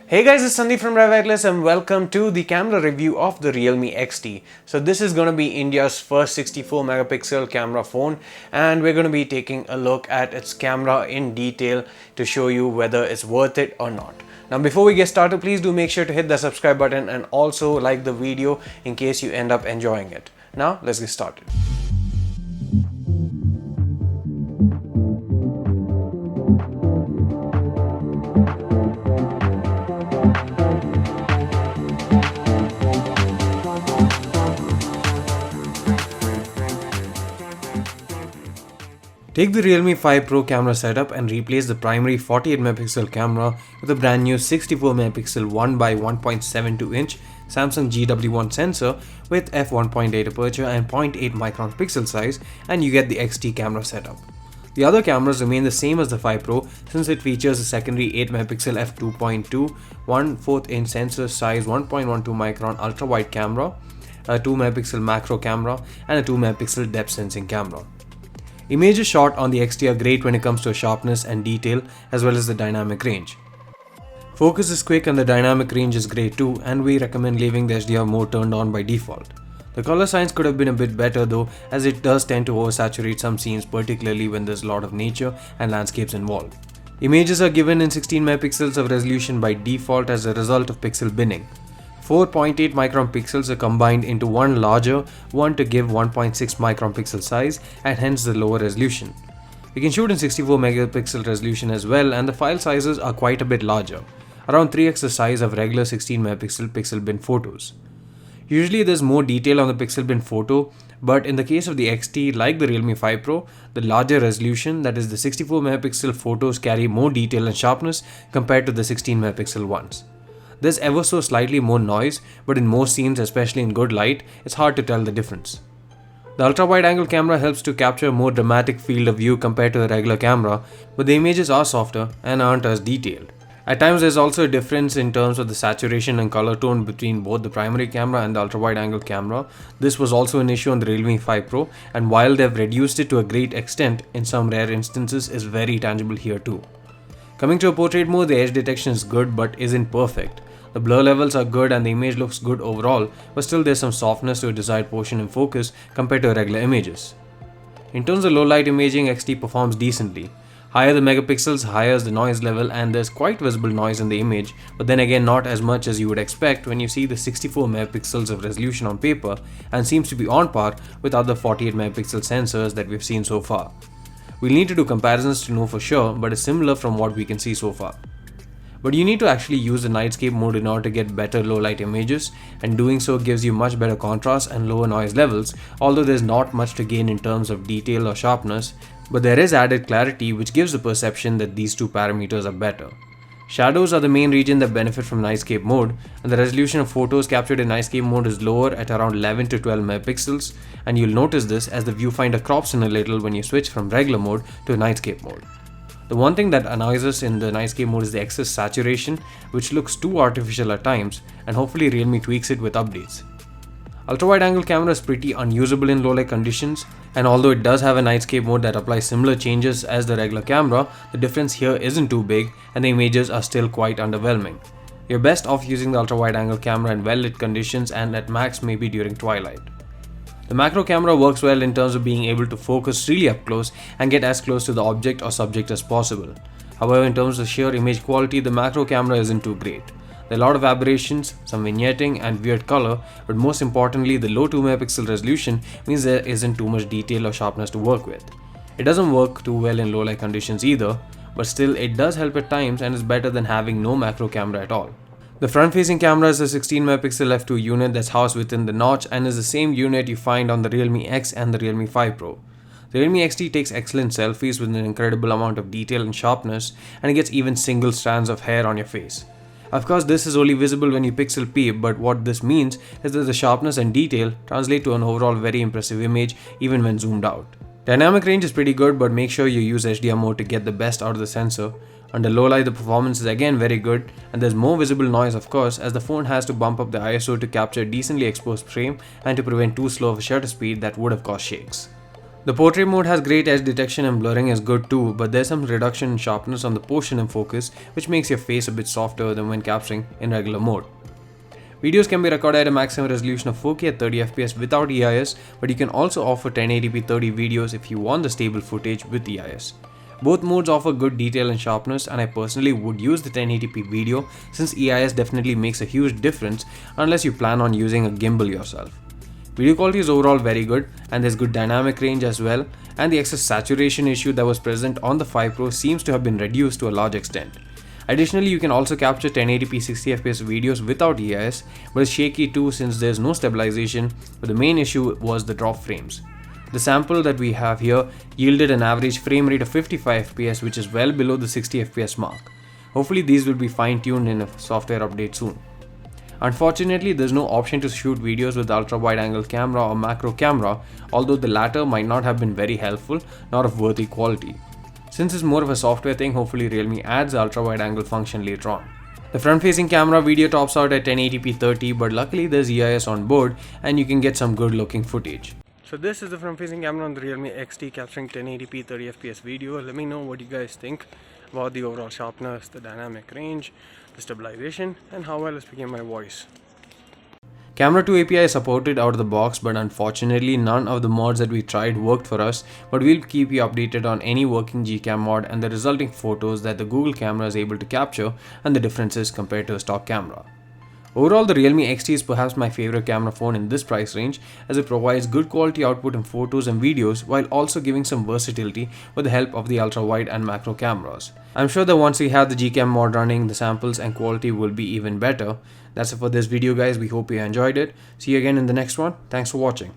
Hey guys, it's Sandeep from RevAtlas and welcome to the camera review of the Realme XT. So this is going to be India's first 64 megapixel camera phone, and we're going to be taking a look at its camera in detail to show you whether it's worth it or not. Now before we get started, please do make sure to hit the subscribe button and also like the video in case you end up enjoying it. Now let's get started. Take the Realme 5 Pro camera setup and replace the primary 48 megapixel camera with a brand new 64 megapixel 1x1.72 inch Samsung GW1 sensor with f1.8 aperture and 0.8 micron pixel size, and you get the XT camera setup. The other cameras remain the same as the 5 Pro since it features a secondary 8 megapixel f2.2, 1/4 inch sensor size 1.12 micron ultra wide camera, a 2 megapixel macro camera, and a 2 megapixel depth sensing camera. Images shot on the XT are great when it comes to sharpness and detail as well as the dynamic range. Focus is quick and the dynamic range is great too, and we recommend leaving the HDR mode turned on by default. The color science could have been a bit better though, as it does tend to oversaturate some scenes, particularly when there's a lot of nature and landscapes involved. Images are given in 16 megapixels of resolution by default as a result of pixel binning. 4.8 micron pixels are combined into one larger one to give 1.6 micron pixel size, and hence the lower resolution. You can shoot in 64 megapixel resolution as well, and the file sizes are quite a bit larger, around 3x the size of regular 16 megapixel pixel bin photos. Usually there's more detail on the pixel bin photo, but in the case of the XT, like the Realme 5 Pro, the larger resolution, that is the 64 megapixel photos, carry more detail and sharpness compared to the 16 megapixel ones. There's ever so slightly more noise, but in most scenes, especially in good light, it's hard to tell the difference. The ultra-wide angle camera helps to capture a more dramatic field of view compared to a regular camera, but the images are softer and aren't as detailed. At times there's also a difference in terms of the saturation and color tone between both the primary camera and the ultra-wide angle camera. This was also an issue on the Realme 5 Pro, and while they've reduced it to a great extent, in some rare instances is very tangible here too. Coming to a portrait mode, the edge detection is good but isn't perfect. The blur levels are good and the image looks good overall, but still there's some softness to a desired portion in focus compared to regular images. In terms of low light imaging, XT performs decently. Higher the megapixels, higher is the noise level, and there's quite visible noise in the image, but then again not as much as you would expect when you see the 64 megapixels of resolution on paper, and seems to be on par with other 48 megapixel sensors that we've seen so far. We'll need to do comparisons to know for sure, but it's similar from what we can see so far. But you need to actually use the nightscape mode in order to get better low light images, and doing so gives you much better contrast and lower noise levels, although there's not much to gain in terms of detail or sharpness, but there is added clarity which gives the perception that these two parameters are better. Shadows are the main region that benefit from nightscape mode, and the resolution of photos captured in nightscape mode is lower at around 11 to 12 megapixels, and you'll notice this as the viewfinder crops in a little when you switch from regular mode to nightscape mode. The one thing that annoys us in the nightscape mode is the excess saturation, which looks too artificial at times, and hopefully Realme tweaks it with updates. Ultra-wide angle camera is pretty unusable in low light conditions, and although it does have a nightscape mode that applies similar changes as the regular camera, the difference here isn't too big and the images are still quite underwhelming. You're best off using the ultra-wide angle camera in well lit conditions and at max maybe during twilight. The macro camera works well in terms of being able to focus really up close and get as close to the object or subject as possible. However, in terms of sheer image quality, the macro camera isn't too great. There are a lot of aberrations, some vignetting and weird color, but most importantly the low 2 megapixel resolution means there isn't too much detail or sharpness to work with. It doesn't work too well in low light conditions either, but still it does help at times and is better than having no macro camera at all. The front-facing camera is a 16 megapixel f2 unit that's housed within the notch and is the same unit you find on the Realme X and the Realme 5 Pro. The Realme XT takes excellent selfies with an incredible amount of detail and sharpness, and it gets even single strands of hair on your face. Of course, this is only visible when you pixel peep, but what this means is that the sharpness and detail translate to an overall very impressive image even when zoomed out. Dynamic range is pretty good, but make sure you use HDR mode to get the best out of the sensor. Under low light, the performance is again very good, and there's more visible noise of course, as the phone has to bump up the ISO to capture a decently exposed frame and to prevent too slow of a shutter speed that would have caused shakes. The portrait mode has great edge detection and blurring is good too, but there's some reduction in sharpness on the portion and focus, which makes your face a bit softer than when capturing in regular mode. Videos can be recorded at a maximum resolution of 4K at 30fps without EIS, but you can also offer 1080p 30 videos if you want the stable footage with EIS. Both modes offer good detail and sharpness, and I personally would use the 1080p video since EIS definitely makes a huge difference unless you plan on using a gimbal yourself. Video quality is overall very good, and there's good dynamic range as well, and the excess saturation issue that was present on the 5 Pro seems to have been reduced to a large extent. Additionally, you can also capture 1080p 60fps videos without EIS, but it's shaky too since there's no stabilization, but the main issue was the drop frames. The sample that we have here yielded an average frame rate of 55fps, which is well below the 60fps mark. Hopefully these will be fine-tuned in a software update soon. Unfortunately, there's no option to shoot videos with ultra-wide-angle camera or macro camera, although the latter might not have been very helpful nor of worthy quality. Since it's more of a software thing, hopefully Realme adds the ultra-wide-angle function later on. The front-facing camera video tops out at 1080p 30, but luckily there's EIS on board and you can get some good-looking footage. So this is the front-facing camera on the Realme XT capturing 1080p 30fps video. Let me know what you guys think about the overall sharpness, the dynamic range, the stabilization, and how well it's picking my voice. Camera 2 API is supported out of the box, but unfortunately none of the mods that we tried worked for us, but we'll keep you updated on any working Gcam mod and the resulting photos that the Google camera is able to capture and the differences compared to a stock camera. Overall, the Realme XT is perhaps my favorite camera phone in this price range, as it provides good quality output in photos and videos while also giving some versatility with the help of the ultra wide and macro cameras. I'm sure that once we have the Gcam mod running, the samples and quality will be even better. That's it for this video guys, we hope you enjoyed it. See you again in the next one. Thanks for watching.